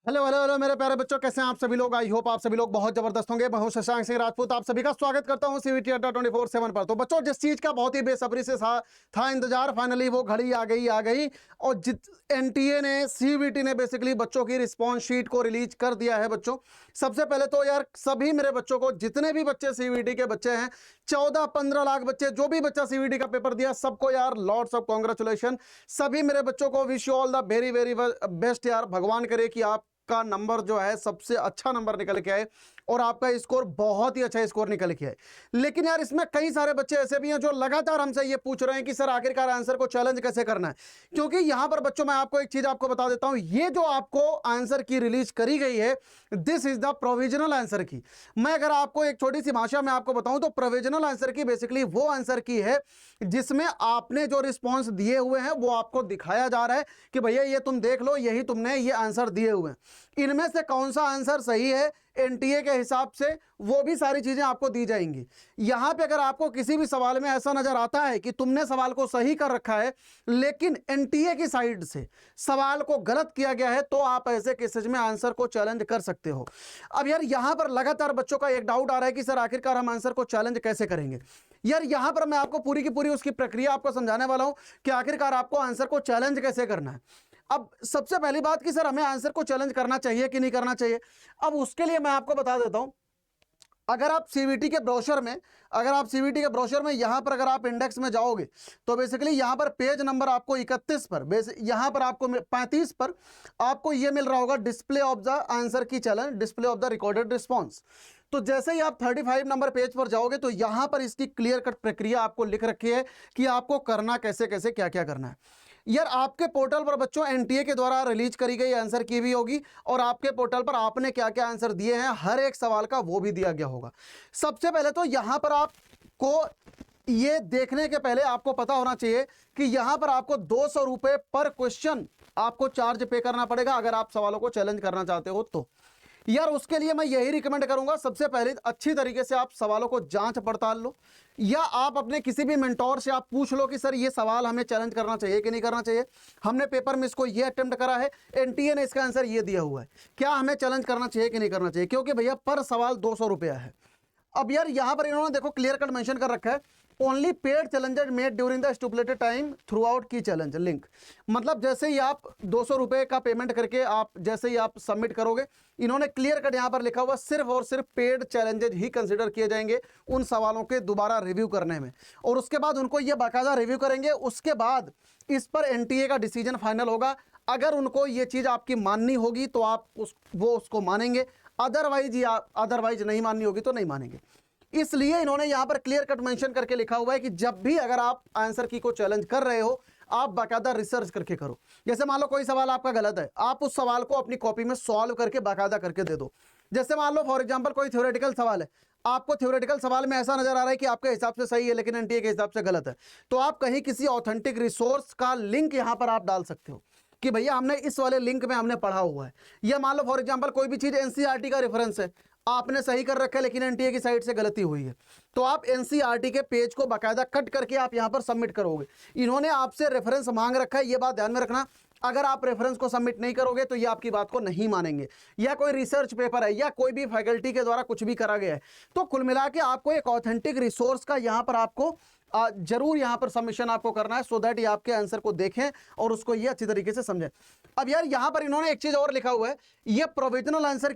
Hello hello hello मेरे प्यारे बच्चों, कैसे हैं आप सभी लोग। आई होप आप सभी लोग बहुत जबरदस्त होंगे। मैं हूं शशांक सिंह राजपूत, आप सभी का स्वागत करता हूं सीवीटी अड्डा 24/7 पर। तो बच्चों, जिस चीज का बहुत ही बेसब्री से था इंतजार, फाइनली वो घड़ी आ गई। और एनटीए ने, सीवीटी ने बेसिकली बच्चों की रिस्पॉन्स शीट को रिलीज कर दिया है। बच्चों, सबसे पहले तो यार सभी मेरे बच्चों को, जितने भी बच्चे सीवीटी के बच्चे हैं, 14-15 लाख बच्चे, जो भी बच्चा सीवीटी का पेपर दिया, सबको यार लॉट्स ऑफ कॉन्ग्रेचुलेशन। सभी मेरे बच्चों को wish you all the very very best. यार भगवान करे कि आप का नंबर जो है सबसे अच्छा नंबर निकल के आए और आपका स्कोर बहुत ही अच्छा स्कोर निकल के आए। लेकिन यार इसमें कई सारे बच्चे ऐसे भी हैं जो लगातार हमसे ये पूछ रहे हैं कि सर आखिरकार आंसर को चैलेंज कैसे करना है। क्योंकि यहां पर बच्चों, मैं आपको एक चीज आपको बता देता हूं, ये जो आपको आंसर की रिलीज करी गई है, this is the provisional answer की। मैं अगर आपको एक छोटी सी भाषा में आपको बताऊं तो प्रोविजनल आंसर की बेसिकली वो आंसर की है जिसमें आपने जो रिस्पॉन्स दिए हुए हैं वो आपको दिखाया जा रहा है कि भैया ये तुम देख लो, यही तुमने ये आंसर दिए हुए हैं। इनमें से कौन सा आंसर सही है एनटीए के हिसाब से, वो भी सारी चीजें आपको दी जाएंगी। यहां पे अगर आपको किसी भी सवाल में ऐसा नजर आता है कि तुमने सवाल को सही कर रखा है लेकिन एनटीए की साइड से सवाल को गलत किया गया है, तो आप ऐसे केसेस में आंसर को चैलेंज कर सकते हो। अब यार यहां पर लगातार बच्चों का एक डाउट आ रहा है कि सर आखिरकार हम आंसर को चैलेंज कैसे करेंगे। यार यहां पर मैं आपको पूरी की पूरी उसकी प्रक्रिया आपको समझाने वाला हूं कि आखिरकार आपको आंसर को चैलेंज कैसे करना है। अब सबसे पहली बात कि सर हमें आंसर को चैलेंज करना चाहिए कि नहीं करना चाहिए। अब उसके लिए मैं आपको बता देता हूं, अगर आप सीवीटी के ब्रोशर में, यहां पर अगर आप इंडेक्स में जाओगे तो बेसिकली यहां पर पेज नंबर आपको 31 पर, यहां पर आपको 35 पर आपको यह मिल रहा होगा display of the answer key challenge, display of the recorded response. तो जैसे ही आप 35 नंबर पेज पर जाओगे तो यहां पर इसकी क्लियर कट प्रक्रिया आपको लिख रखी है कि आपको करना कैसे कैसे क्या क्या करना है। यार आपके पोर्टल पर बच्चों एनटीए के द्वारा रिलीज करी गई आंसर की भी होगी और आपके पोर्टल पर आपने क्या क्या आंसर दिए हैं हर एक सवाल का वो भी दिया गया होगा। सबसे पहले तो यहां पर आपको ये देखने के पहले आपको पता होना चाहिए कि यहां पर आपको 200 रुपए पर क्वेश्चन आपको चार्ज पे करना पड़ेगा अगर आप सवालों को चैलेंज करना चाहते हो तो। यार उसके लिए मैं यही रिकमेंड करूंगा, सबसे पहले अच्छी तरीके से आप सवालों को जांच पड़ताल लो, या आप अपने किसी भी मेंटोर से आप पूछ लो कि सर ये सवाल हमें चैलेंज करना चाहिए कि नहीं करना चाहिए। हमने पेपर में इसको ये अटेम्प्ट करा है, एनटीए ने इसका आंसर ये दिया हुआ है, क्या हमें चैलेंज करना चाहिए कि नहीं करना चाहिए, क्योंकि भैया पर सवाल 200 रुपया है। अब यार यहां पर इन्होंने देखो क्लियर कट मेंशन कर रखा है, only paid challenger made during the stipulated time through out की चैलेंज लिंक। मतलब जैसे ही आप 200 रुपए का पेमेंट करके आप जैसे ही आप सबमिट करोगे, इन्होंने क्लियर कट यहां पर लिखा हुआ सिर्फ और सिर्फ पेड चैलेंजेज ही कंसिडर किए जाएंगे उन सवालों के दोबारा रिव्यू करने में, और उसके बाद उनको ये बाकायदा रिव्यू करेंगे। उसके बाद इस पर एनटीए का डिसीजन फाइनल होगा। अगर उनको ये चीज आपकी माननी होगी तो आप वो उसको मानेंगे, अदरवाइज नहीं माननी होगी तो नहीं मानेंगे। इसलिए इन्होंने यहां पर क्लियर कट मेंशन करके लिखा हुआ है कि जब भी अगर आप आंसर की को चैलेंज कर रहे हो, आप बाकायदा रिसर्च करके करो। जैसे मान लो कोई सवाल आपका गलत है, आप उस सवाल को अपनी कॉपी में सॉल्व करके बाकायदा करके दे दो। जैसे मान लो फॉर एग्जांपल कोई थ्योरेटिकल सवाल है, आपको थ्योरेटिकल सवाल में ऐसा नजर आ रहा है कि आपके हिसाब से सही है लेकिन एनटीए के हिसाब से गलत है, तो आप कहीं किसी ऑथेंटिक रिसोर्स का लिंक यहां पर आप डाल सकते हो कि भैया हमने इस वाले लिंक में हमने पढ़ा हुआ है। या मान लो फॉर एग्जांपल कोई भी चीज एनसीईआरटी का रेफरेंस है, आपने सही कर रखा है लेकिन एनटीए की साइड से गलती हुई है, तो आप एनसीईआरटी के पेज को बाकायदा कट करके आप यहां पर सबमिट करोगे। इन्होंने आपसे रेफरेंस मांग रखा है, ये बात ध्यान में रखना। अगर आप रेफरेंस को सबमिट नहीं करोगे तो ये आपकी बात को नहीं मानेंगे। या कोई रिसर्च पेपर है या कोई भी फैकल्टी के द्वारा कुछ भी करा गया है, तो कुल मिला के आपको एक ऑथेंटिक रिसोर्स का यहां पर आपको जरूर यहां पर सबमिशन आपको करना है, सो दैट ये आपके आंसर को देखें और उसको ये अच्छी तरीके से समझें। अब यार यहां पर इन्होंने एक चीज और लिखा हुआ है, ये प्रोविजनल आंसर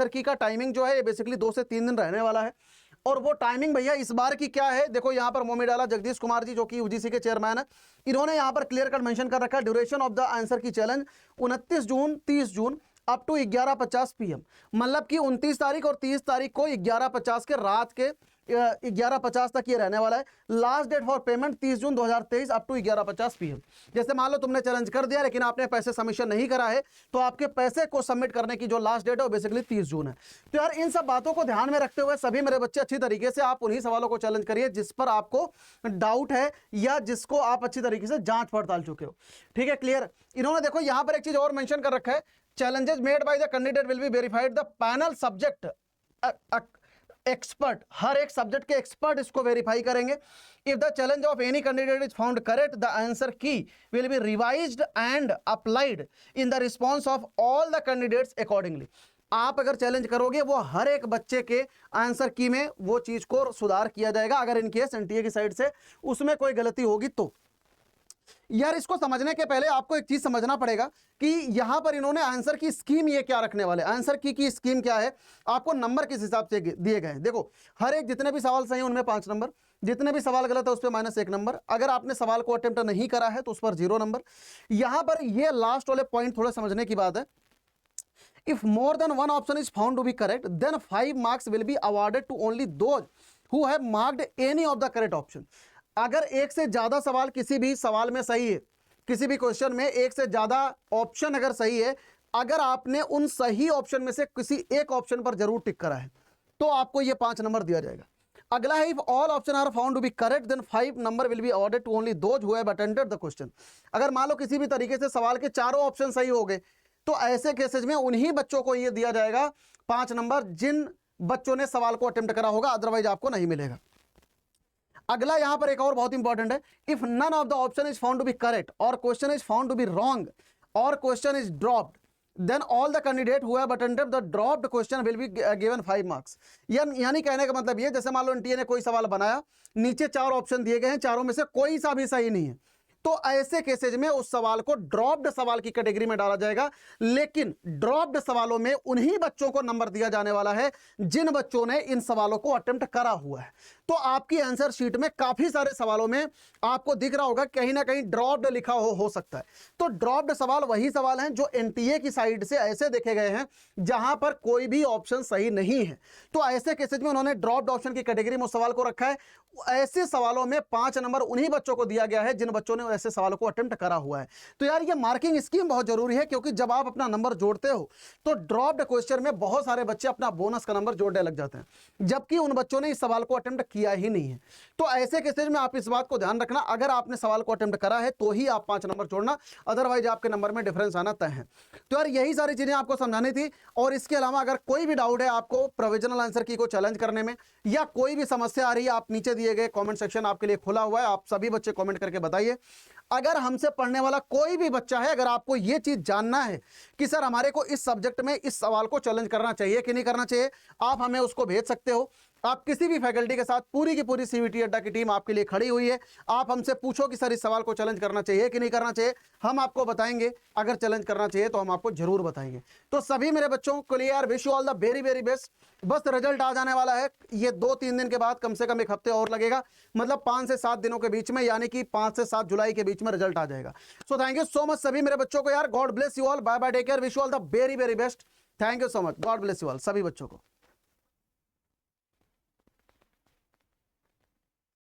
की का टाइमिंग जो है ये बेसिकली 2 से 3 दिन रहने वाला है। और वो टाइमिंग भैया इस बार की क्या है, देखो यहां पर मोमी डाला जगदीश कुमार जी जो कि यूजीसी के चेयरमैन है, इन्होंने यहां पर क्लियर कट मेंशन कर रखा है duration of the answer key challenge 29 June 30 June up to 11:50 PM। मतलब कि 29 तारीख और 30 तारीख को 11:50 के रात के 11:50 तक ये रहने वाला है। Last date for payment 30 June 2023 up to 11:50 PM। जैसे मान लो तुमने चैलेंज कर दिया लेकिन आपने पैसे सबमिशन नहीं करा है, तो आपके पैसे को सबमिट करने की जो लास्ट डेट है वो बेसिकली 30 जून है। तो यार इन सब बातों को ध्यान में रखते हुए सभी मेरे बच्चे अच्छी तरीके से आप उन्हीं सवालों को चैलेंज करिए जिस पर आपको डाउट है या जिसको आप अच्छी तरीके से जांच पड़ताल चुके हो। ठीक है, क्लियर। इन्होंने देखो यहां पर एक चीज और मेंशन कर रखा है, challenges made by the candidate will be verified the panel subject expert, हर एक सब्जेक्ट के एक्सपर्ट इसको वेरीफाई करेंगे। If the challenge of any candidate is found correct, the answer key will be revised and applied in the response of all the candidates accordingly. आप अगर challenge करोगे वो हर एक बच्चे के आंसर की में वो चीज को सुधार किया जाएगा, अगर इनकेस एनटीए की साइड से उसमें कोई गलती होगी तो। यार इसको समझने के पहले आपको एक चीज समझना पड़ेगा कि यहां पर इन्होंने आंसर की स्कीम ये क्या रखने वाले, आंसर की स्कीम क्या है, आपको नंबर किस हिसाब से दिए गए हैं। देखो हर एक जितने भी सवाल सही हैं उनमें 5 नंबर, जितने भी सवाल गलत है उस पर -1 नंबर, अगर आपने सवाल को अटेम्प्ट नहीं करा है तो उस पर 0 नंबर। यहां पर ये लास्ट वाले पॉइंट थोड़े समझने की बात है। If more than one option is found to be correct, then 5 marks will be awarded to only those who have marked any of the correct option. अगर एक से ज्यादा सवाल किसी भी सवाल में सही है, किसी भी क्वेश्चन में एक से ज्यादा ऑप्शन अगर सही है, अगर आपने उन सही ऑप्शन में से किसी एक ऑप्शन पर जरूर टिक करा है तो आपको ये 5 नंबर दिया जाएगा। अगला है, if all option are found to be correct then 5 number will be awarded to only those who have attempted the question. अगर मान लो किसी भी तरीके से सवाल के चारों ऑप्शन सही हो गए तो ऐसे केसेस में उन्हीं बच्चों को ये दिया जाएगा 5 नंबर जिन बच्चों ने सवाल को अटेम्प्ट करा होगा, अदरवाइज आपको नहीं मिलेगा। अगला यहां पर एक और बहुत इंपॉर्टेंट है, if none of the option is found to be correct और question is found to be wrong और question is dropped, then all the candidate who have attempted the dropped question will be given 5 marks. यानी कहने का मतलब ये, जैसे मान लो NTA ने कोई सवाल बनाया, नीचे 4 ऑप्शन दिए गए हैं, चारों में से कोई सा भी सही नहीं है, तो ऐसे केसेज में उस सवाल को ड्रॉप्ड सवाल की कैटेगरी में डाला जाएगा। लेकिन ड्रॉप्ड सवालों में उन्हीं बच्चों को नंबर दिया जाने वाला है जिन बच्चों ने इन सवालों को अटेम्प्ट करा हुआ है। तो आपकी आंसर शीट में काफी सारे सवालों में आपको दिख रहा होगा कहीं ना कहीं ड्रॉप्ड लिखा हो सकता है। तो ड्रॉप्ड सवाल वही सवाल हैं जो एनटीए की साइड से ऐसे देखे गए हैं जहां पर कोई भी ऑप्शन सही नहीं है, तो ऐसे केसेज में उन्होंने ड्रॉप्ड ऑप्शन की कैटेगरी में उस सवाल को रखा है। ऐसे सवालों में 5 नंबर उन्हीं बच्चों को दिया गया है जिन बच्चों ने ऐसे सवालों को अटेम्प्ट करा हुआ है। तो यार ये मार्किंग स्कीम बहुत जरूरी है, क्योंकि जब आप अपना नंबर जोड़ते हो तो ड्रॉप्ड क्वेश्चन में बहुत सारे बच्चे अपना बोनस का नंबर जोड़ने लग जाते हैं, जबकि उन बच्चों ने इस सवाल को अटेम्प्ट किया ही नहीं है। तो ऐसे केसेज में आप इस बात को ध्यान रखना, अगर आपने सवाल को अटेम्प्ट करा है तो ही आप 5 नंबर जोड़ना, अदरवाइज आपके नंबर में डिफरेंस आना तय है। तो यार यही सारी चीजें आपको समझानी थी। और इसके अलावा अगर कोई भी डाउट है आपको प्रोविजनल आंसर की को चैलेंज करने में, या कोई भी समस्या आ रही है, आप नीचे दिए गए कमेंट सेक्शन आपके लिए खुला हुआ है, आप सभी बच्चे कमेंट करके बताइए। अगर हमसे पढ़ने वाला कोई भी बच्चा है, अगर आपको यह चीज जानना है कि सर हमारे को इस सब्जेक्ट में इस सवाल को चैलेंज करना चाहिए कि नहीं करना चाहिए, आप हमें उसको भेज सकते हो। आप किसी भी फैकल्टी के साथ पूरी की पूरी सीवीटी अड्डा की टीम आपके लिए खड़ी हुई है। आप हमसे पूछो कि सर इस सवाल को चैलेंज करना चाहिए कि नहीं करना चाहिए, हम आपको बताएंगे। अगर चैलेंज करना चाहिए तो हम आपको जरूर बताएंगे। तो सभी मेरे बच्चों को लिए यार wish you all the very very best. बस रिजल्ट आ जाने वाला है, ये 2-3 दिन के बाद, कम से कम 1 हफ्ते और लगेगा, मतलब 5 से 7 दिनों के बीच में, यानी कि 5 से 7 जुलाई के बीच में रिजल्ट आ जाएगा। So thank you so much सभी मेरे बच्चों को यार। God bless you all, bye bye, take care, wish you all the very very best. Thank you so much, God bless you all सभी बच्चों को।